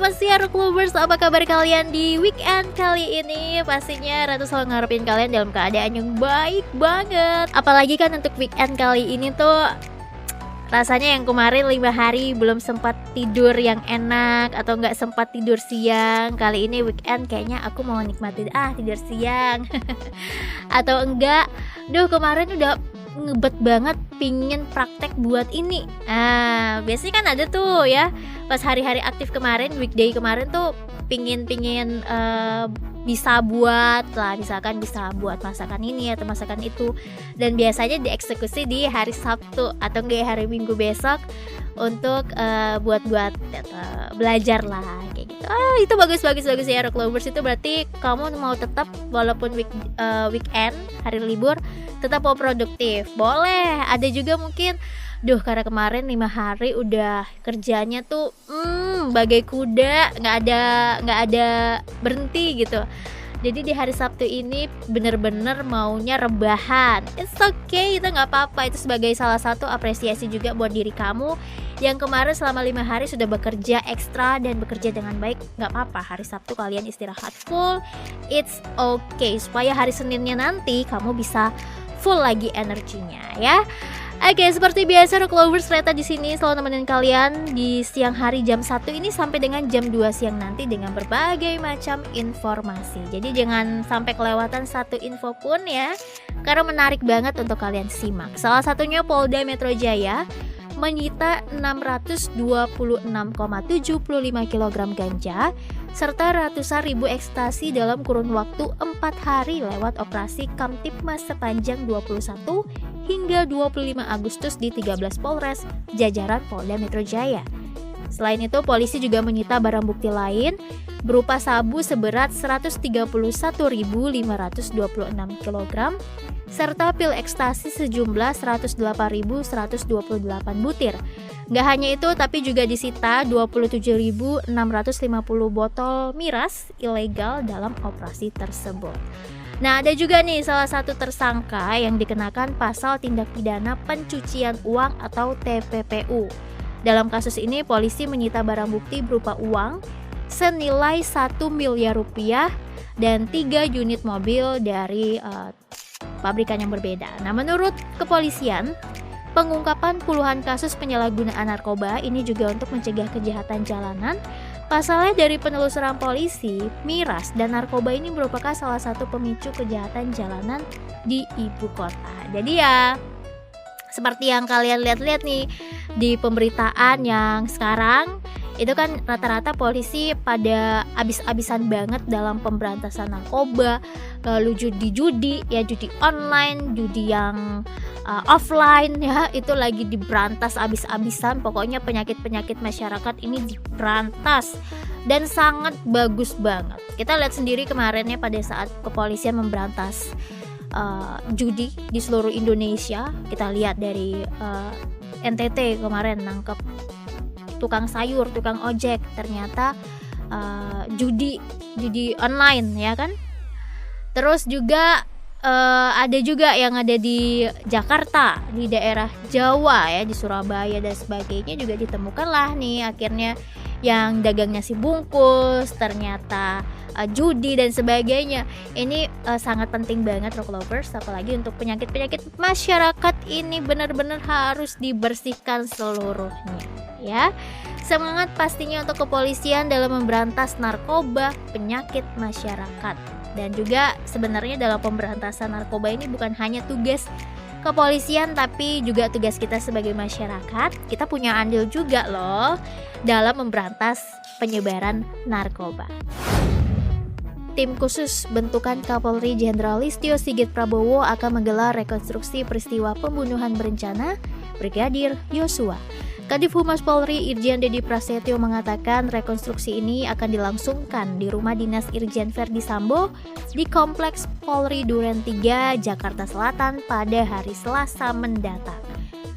selamat siang Rocklovers. Apa kabar kalian di weekend kali ini? Pastinya Ratu selalu ngarepin kalian dalam keadaan yang baik banget. Apalagi kan untuk weekend kali ini tuh rasanya yang kemarin 5 hari belum sempat tidur yang enak atau nggak sempat tidur siang. Kali ini weekend kayaknya aku mau nikmatin tidur siang. Atau enggak, kemarin udah ngebet banget pingin praktek buat ini. Biasanya kan ada tuh ya, pas hari-hari aktif kemarin, weekday kemarin tuh pingin bisa buat lah, misalkan bisa buat masakan ini atau masakan itu, dan biasanya dieksekusi di hari Sabtu atau enggak hari Minggu besok untuk buat belajar lah kayak gitu. Itu bagus ya Rocklovers. Itu berarti kamu mau tetap walaupun weekend hari libur tetap mau produktif. Boleh. Ada juga mungkin karena kemarin 5 hari udah kerjanya tuh bagai kuda, nggak ada berhenti gitu. Jadi di hari Sabtu ini bener-bener maunya rebahan. It's okay, itu nggak apa-apa. Itu sebagai salah satu apresiasi juga buat diri kamu yang kemarin selama 5 hari sudah bekerja ekstra dan bekerja dengan baik. Nggak apa-apa, hari Sabtu kalian istirahat full. It's okay, supaya hari Seninnya nanti kamu bisa full lagi energinya ya. Oke, seperti biasa Rocklovers, Reta di sini selalu nemenin kalian di siang hari jam 1 ini sampai dengan jam 2 siang nanti dengan berbagai macam informasi. Jadi jangan sampai kelewatan satu info pun ya, karena menarik banget untuk kalian simak. Salah satunya Polda Metro Jaya menyita 626,75 kg ganja serta ratusan ribu ekstasi dalam kurun waktu 4 hari lewat operasi Kamtipmas sepanjang 21 hingga 25 Agustus di 13 Polres jajaran Polda Metro Jaya. Selain itu, polisi juga menyita barang bukti lain berupa sabu seberat 131.526 kg serta pil ekstasi sejumlah 108.128 butir. Gak hanya itu, tapi juga disita 27.650 botol miras ilegal dalam operasi tersebut. Nah, ada juga nih salah satu tersangka yang dikenakan pasal tindak pidana pencucian uang atau TPPU. Dalam kasus ini, polisi menyita barang bukti berupa uang senilai 1 miliar rupiah dan 3 unit mobil dari pabrikan yang berbeda. Nah, menurut kepolisian, pengungkapan puluhan kasus penyalahgunaan narkoba ini juga untuk mencegah kejahatan jalanan. Pasalnya dari penelusuran polisi, miras dan narkoba ini merupakan salah satu pemicu kejahatan jalanan di ibu kota. Jadi ya, seperti yang kalian lihat-lihat nih di pemberitaan yang sekarang, itu kan rata-rata polisi pada abis-abisan banget dalam pemberantasan narkoba, lalu judi online, judi yang offline ya, itu lagi diberantas abis-abisan. Pokoknya penyakit-penyakit masyarakat ini diberantas dan sangat bagus banget. Kita lihat sendiri kemarin ya, pada saat kepolisian memberantas judi di seluruh Indonesia. Kita lihat dari NTT kemarin nangkep tukang sayur, tukang ojek, ternyata judi online ya kan. Terus juga ada juga yang ada di Jakarta, di daerah Jawa ya, di Surabaya dan sebagainya juga ditemukanlah nih akhirnya yang dagang nasi bungkus, ternyata judi dan sebagainya. Ini sangat penting banget Rocklovers, apalagi untuk penyakit-penyakit masyarakat ini benar-benar harus dibersihkan seluruhnya ya. Semangat pastinya untuk kepolisian dalam memberantas narkoba, penyakit masyarakat. Dan juga sebenarnya dalam pemberantasan narkoba ini bukan hanya tugas kepolisian, tapi juga tugas kita sebagai masyarakat. Kita punya andil juga loh dalam memberantas penyebaran narkoba. Tim khusus bentukan Kapolri Jenderal Listio Sigit Prabowo akan menggelar rekonstruksi peristiwa pembunuhan berencana Brigadir Yosua. Kadif Humas Polri Irjen Dedi Prasetyo mengatakan rekonstruksi ini akan dilangsungkan di rumah dinas Irjen Verdi Sambo di Kompleks Polri Duren 3, Jakarta Selatan pada hari Selasa mendatang.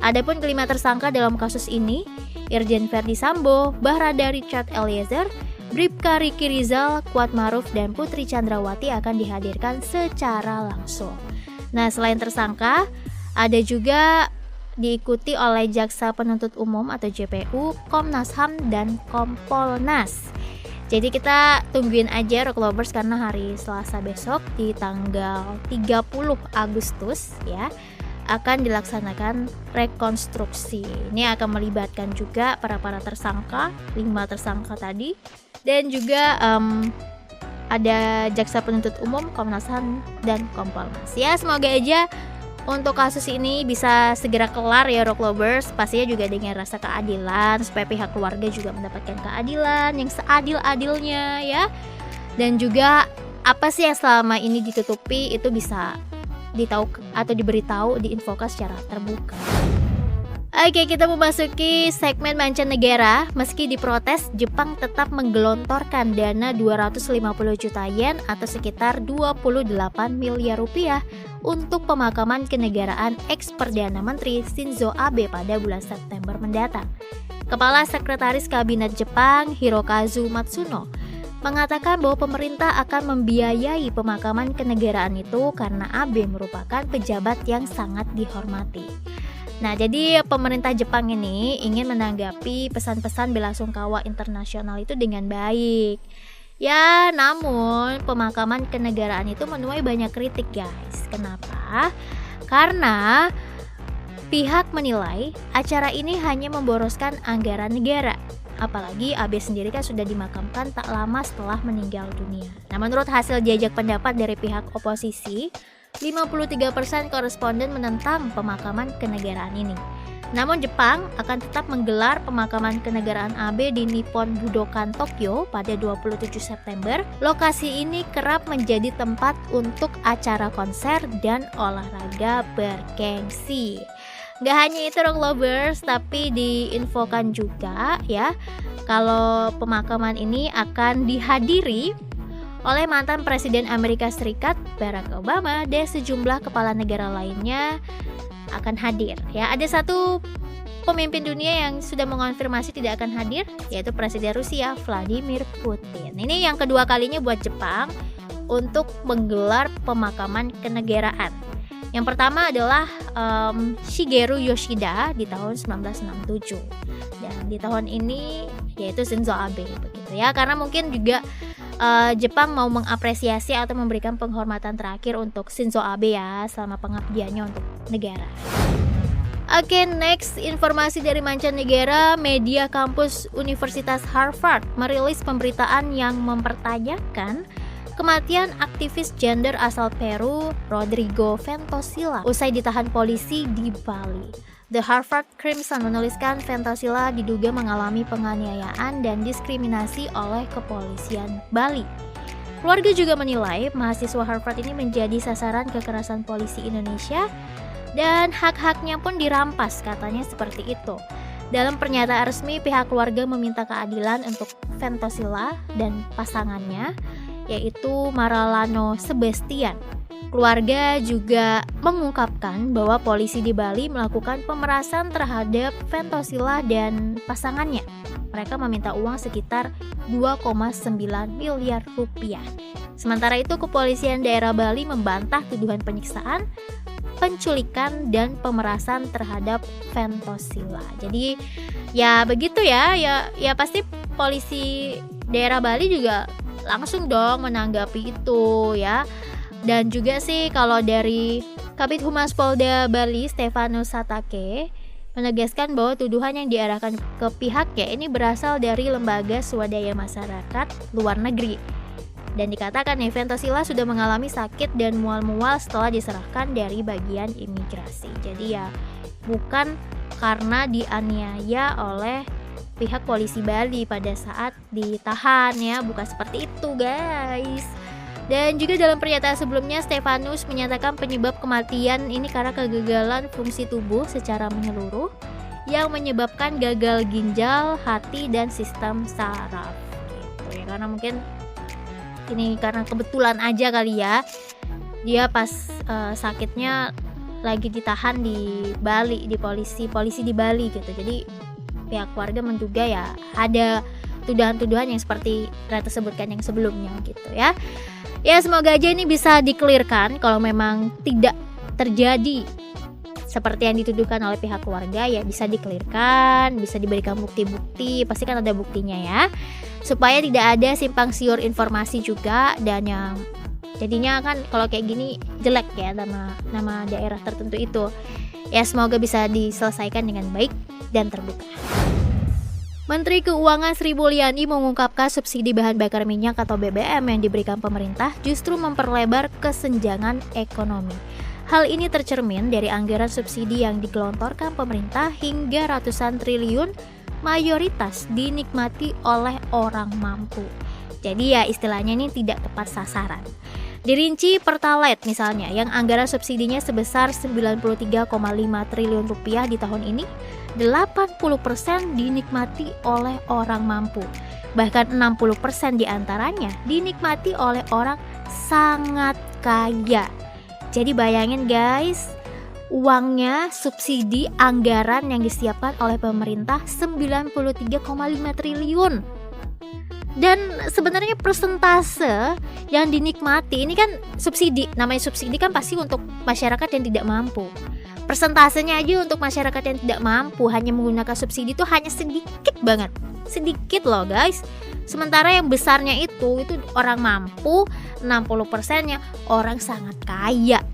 Adapun kelima tersangka dalam kasus ini, Irjen Verdi Sambo, Bahrada Richard Eliezer, Bribka Riki Rizal, Kuat Maruf, dan Putri Chandrawati akan dihadirkan secara langsung. Nah, selain tersangka, ada juga diikuti oleh Jaksa Penuntut Umum atau JPU, Komnas HAM, dan Kompolnas. Jadi kita tungguin aja Rock Lovers, karena hari Selasa besok di tanggal 30 Agustus ya akan dilaksanakan rekonstruksi. Ini akan melibatkan juga para tersangka, 5 tersangka tadi, dan juga ada Jaksa Penuntut Umum, Komnas HAM, dan Kompolnas. Ya, semoga aja untuk kasus ini bisa segera kelar ya Rock Lovers. Pastinya juga dengan rasa keadilan, supaya pihak keluarga juga mendapatkan keadilan yang seadil-adilnya ya. Dan juga apa sih yang selama ini ditutupi itu bisa ditahu atau diberitahu, diinfokan secara terbuka. Oke, kita memasuki segmen mancanegara. Meski diprotes, Jepang tetap menggelontorkan dana 250 juta yen atau sekitar 28 miliar rupiah untuk pemakaman kenegaraan ex-Perdana Menteri Shinzo Abe pada bulan September mendatang. Kepala Sekretaris Kabinet Jepang, Hirokazu Matsuno, mengatakan bahwa pemerintah akan membiayai pemakaman kenegaraan itu karena Abe merupakan pejabat yang sangat dihormati. Nah, jadi pemerintah Jepang ini ingin menanggapi pesan-pesan belasungkawa internasional itu dengan baik. Ya, namun pemakaman kenegaraan itu menuai banyak kritik, guys. Kenapa? Karena pihak menilai acara ini hanya memboroskan anggaran negara. Apalagi Abe sendiri kan sudah dimakamkan tak lama setelah meninggal dunia. Nah, menurut hasil jajak pendapat dari pihak oposisi, 53% koresponden menentang pemakaman kenegaraan ini. Namun Jepang akan tetap menggelar pemakaman kenegaraan Abe di Nippon Budokan Tokyo pada 27 September. Lokasi ini kerap menjadi tempat untuk acara konser dan olahraga bergengsi. Gak hanya itu Rock Lovers, tapi diinfokan juga ya kalau pemakaman ini akan dihadiri oleh mantan Presiden Amerika Serikat Barack Obama dan sejumlah kepala negara lainnya akan hadir. Ya, ada satu pemimpin dunia yang sudah mengonfirmasi tidak akan hadir, yaitu Presiden Rusia Vladimir Putin. Ini yang kedua kalinya buat Jepang untuk menggelar pemakaman kenegaraan. Yang pertama adalah Shigeru Yoshida di tahun 1967, dan di tahun ini yaitu Shinzo Abe begitu ya, karena mungkin juga Jepang mau mengapresiasi atau memberikan penghormatan terakhir untuk Shinzo Abe ya selama pengabdiannya untuk negara. Oke, next informasi dari mancanegara. Media kampus Universitas Harvard merilis pemberitaan yang mempertanyakan kematian aktivis gender asal Peru Rodrigo Ventosilla usai ditahan polisi di Bali. The Harvard Crimson menuliskan Ventosilla diduga mengalami penganiayaan dan diskriminasi oleh kepolisian Bali. Keluarga juga menilai mahasiswa Harvard ini menjadi sasaran kekerasan polisi Indonesia dan hak-haknya pun dirampas, katanya seperti itu. Dalam pernyataan resmi, pihak keluarga meminta keadilan untuk Ventosilla dan pasangannya, yaitu Maralano Sebastian. Keluarga juga mengungkapkan bahwa polisi di Bali melakukan pemerasan terhadap Ventosilla dan pasangannya. Mereka meminta uang sekitar 2,9 miliar rupiah. Sementara itu, kepolisian daerah Bali membantah tuduhan penyiksaan, penculikan, dan pemerasan terhadap Ventosilla. Jadi ya begitu ya pasti polisi daerah Bali juga langsung dong menanggapi itu ya. Dan juga sih kalau dari Kabid Humas Polda Bali Stefanus Satake menegaskan bahwa tuduhan yang diarahkan ke pihaknya ini berasal dari lembaga swadaya masyarakat luar negeri. Dan dikatakan Ventosilla sudah mengalami sakit dan mual-mual setelah diserahkan dari bagian imigrasi. Jadi ya bukan karena dianiaya oleh pihak polisi Bali pada saat ditahan ya, bukan seperti itu guys. Dan juga dalam pernyataan sebelumnya, Stefanus menyatakan penyebab kematian ini karena kegagalan fungsi tubuh secara menyeluruh yang menyebabkan gagal ginjal, hati, dan sistem saraf gitu ya. Karena mungkin ini karena kebetulan aja kali ya, dia pas sakitnya lagi ditahan di Bali, di polisi di Bali gitu. Jadi pihak keluarga menduga ya ada tuduhan-tuduhan yang seperti Ratu sebutkan yang sebelumnya gitu ya. Ya semoga aja ini bisa di-clearkan kalau memang tidak terjadi seperti yang dituduhkan oleh pihak keluarga ya bisa dikelirkan, bisa diberikan bukti-bukti, pasti kan ada buktinya ya, supaya tidak ada simpang siur informasi juga, dan yang jadinya kan kalau kayak gini jelek ya nama daerah tertentu itu ya. Semoga bisa diselesaikan dengan baik dan terbuka. Menteri Keuangan Sri Mulyani mengungkapkan subsidi bahan bakar minyak atau BBM yang diberikan pemerintah justru memperlebar kesenjangan ekonomi. Hal ini tercermin dari anggaran subsidi yang digelontorkan pemerintah hingga ratusan triliun, mayoritas dinikmati oleh orang mampu. Jadi ya istilahnya ini tidak tepat sasaran. Dirinci Pertalite misalnya yang anggaran subsidinya sebesar 93,5 triliun rupiah di tahun ini, 80% dinikmati oleh orang mampu. Bahkan 60% diantaranya dinikmati oleh orang sangat kaya. Jadi bayangin guys, uangnya subsidi anggaran yang disiapkan oleh pemerintah 93,5 triliun. Dan sebenarnya persentase yang dinikmati ini kan subsidi, namanya subsidi kan pasti untuk masyarakat yang tidak mampu. Persentasenya aja untuk masyarakat yang tidak mampu hanya menggunakan subsidi itu hanya sedikit banget, sedikit loh guys. Sementara yang besarnya itu orang mampu, 60%-nya orang sangat kaya.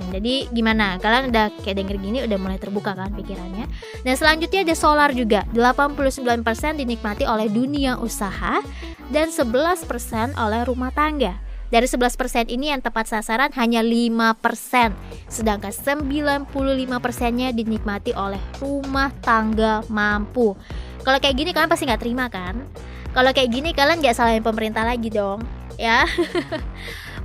Jadi gimana? Kalian udah kayak denger gini udah mulai terbuka kan pikirannya. Dan selanjutnya ada solar juga, 89% dinikmati oleh dunia usaha dan 11% oleh rumah tangga. Dari 11% ini yang tepat sasaran hanya 5%, sedangkan 95%-nya dinikmati oleh rumah tangga mampu. Kalau kayak gini kalian pasti nggak terima kan? Kalau kayak gini kalian nggak salahin pemerintah lagi dong, ya.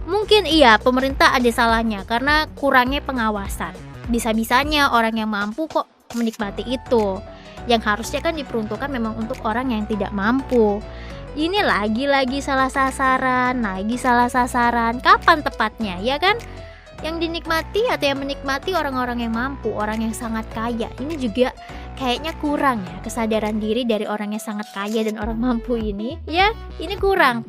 Mungkin iya pemerintah ada salahnya karena kurangnya pengawasan. Bisa-bisanya orang yang mampu kok menikmati itu, yang harusnya kan diperuntukkan memang untuk orang yang tidak mampu. Ini lagi salah sasaran, kapan tepatnya ya kan? Yang dinikmati atau yang menikmati orang-orang yang mampu, orang yang sangat kaya. Ini juga kayaknya kurang ya kesadaran diri dari orang yang sangat kaya dan orang mampu ini. Ya, ini kurang.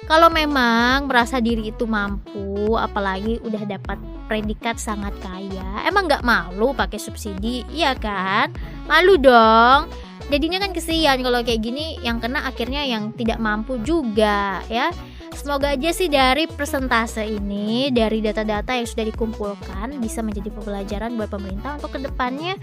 Kalau memang merasa diri itu mampu, apalagi udah dapat predikat sangat kaya, emang nggak malu pakai subsidi, iya kan? Malu dong. Jadinya kan kesian kalau kayak gini, yang kena akhirnya yang tidak mampu juga ya. Semoga aja sih dari persentase ini, dari data-data yang sudah dikumpulkan bisa menjadi pembelajaran buat pemerintah untuk kedepannya,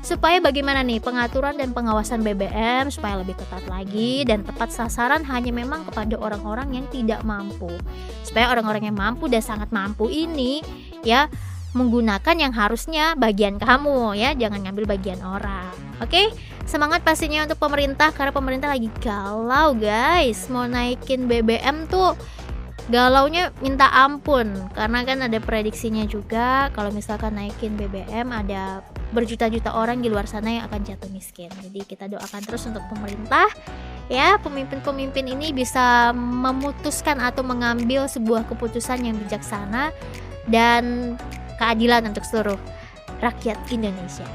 supaya bagaimana nih pengaturan dan pengawasan BBM supaya lebih ketat lagi dan tepat sasaran hanya memang kepada orang-orang yang tidak mampu, supaya orang-orang yang mampu dan sangat mampu ini ya menggunakan yang harusnya bagian kamu ya, jangan ngambil bagian orang. Oke? Semangat pastinya untuk pemerintah karena pemerintah lagi galau guys, mau naikin BBM tuh galaunya minta ampun, karena kan ada prediksinya juga kalau misalkan naikin BBM ada berjuta-juta orang di luar sana yang akan jatuh miskin. Jadi kita doakan terus untuk pemerintah ya, pemimpin-pemimpin ini bisa memutuskan atau mengambil sebuah keputusan yang bijaksana dan keadilan untuk seluruh rakyat Indonesia.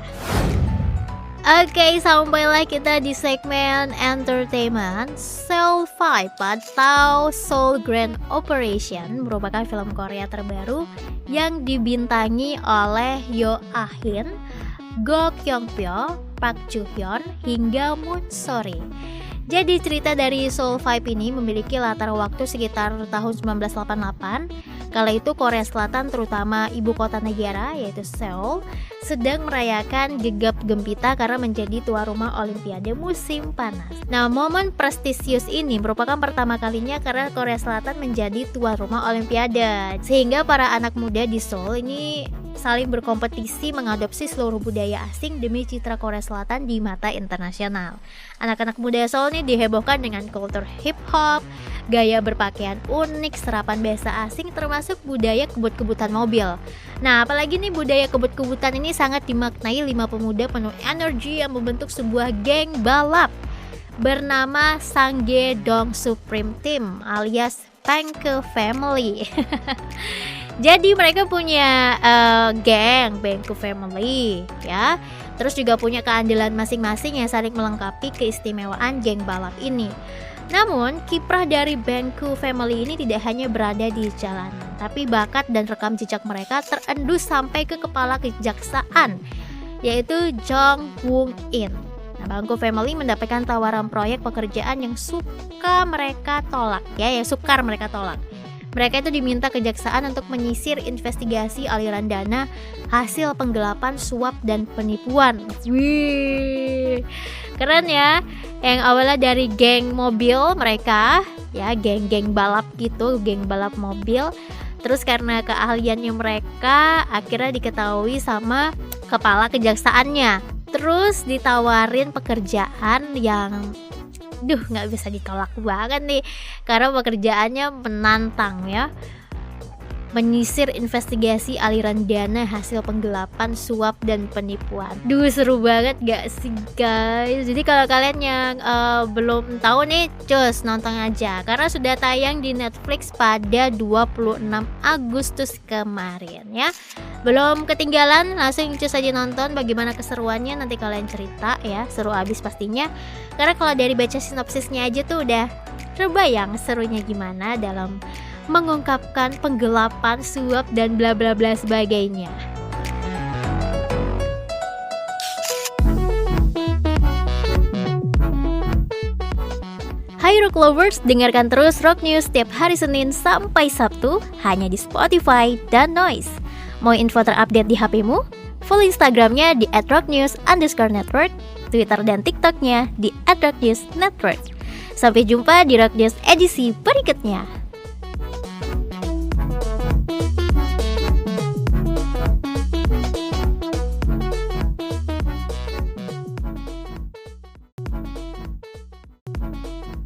Oke, sampailah kita di segmen entertainment. Soul 5 atau Seoul Grand Operation merupakan film Korea terbaru yang dibintangi oleh Yo Ah-hin, Go Kyung-pyo, Park Ju-hyun, hingga Moon So-ri. Jadi cerita dari Soul 5 ini memiliki latar waktu sekitar tahun 1988. Kala itu Korea Selatan, terutama ibu kota negara yaitu Seoul, sedang merayakan gegap gempita karena menjadi tuan rumah Olimpiade musim panas. Nah, momen prestisius ini merupakan pertama kalinya karena Korea Selatan menjadi tuan rumah Olimpiade, sehingga para anak muda di Seoul ini saling berkompetisi mengadopsi seluruh budaya asing demi citra Korea Selatan di mata internasional. Anak-anak muda Seoul ini dihebohkan dengan kultur hip hop, gaya berpakaian unik, serapan bahasa asing, termasuk budaya kebut-kebutan mobil. Nah, apalagi nih budaya kebut-kebutan ini sangat dimaknai 5 pemuda penuh energi yang membentuk sebuah geng balap bernama Sangye-dong Supreme Team alias Banke Family. Jadi mereka punya geng Banke Family ya. Terus juga punya keandalan masing-masing yang saling melengkapi keistimewaan geng balap ini. Namun, kiprah dari Bangku Family ini tidak hanya berada di jalanan, tapi bakat dan rekam jejak mereka terendus sampai ke kepala kejaksaan, yaitu Jong Woong In. Nah, Bangku Family mendapatkan tawaran proyek pekerjaan yang sukar mereka tolak. Mereka itu diminta kejaksaan untuk menyisir investigasi aliran dana hasil penggelapan, suap, dan penipuan. Wih, keren ya. Yang awalnya dari geng mobil mereka, ya geng-geng balap gitu, geng balap mobil. Terus karena keahliannya mereka, akhirnya diketahui sama kepala kejaksaannya. Terus ditawarin pekerjaan yang nggak bisa ditolak banget nih, karena pekerjaannya menantang ya, menyisir investigasi aliran dana hasil penggelapan, suap, dan penipuan. Seru banget gak sih guys? Jadi kalau kalian yang belum tahu nih, cus nonton aja, karena sudah tayang di Netflix pada 26 Agustus kemarin ya. Belum ketinggalan, langsung cus aja nonton. Bagaimana keseruannya nanti kalian cerita ya, seru abis pastinya. Karena kalau dari baca sinopsisnya aja tuh udah terbayang serunya gimana dalam mengungkapkan penggelapan, suap, dan bla bla bla sebagainya. Hai Rock Lovers, dengarkan terus Rock News setiap hari Senin sampai Sabtu hanya di Spotify dan Noise. Mau info terupdate di HP-mu? Follow Instagramnya di @rocknews_network, Twitter dan TikToknya di @rocknewsnetwork. Sampai jumpa di Rock News edisi berikutnya.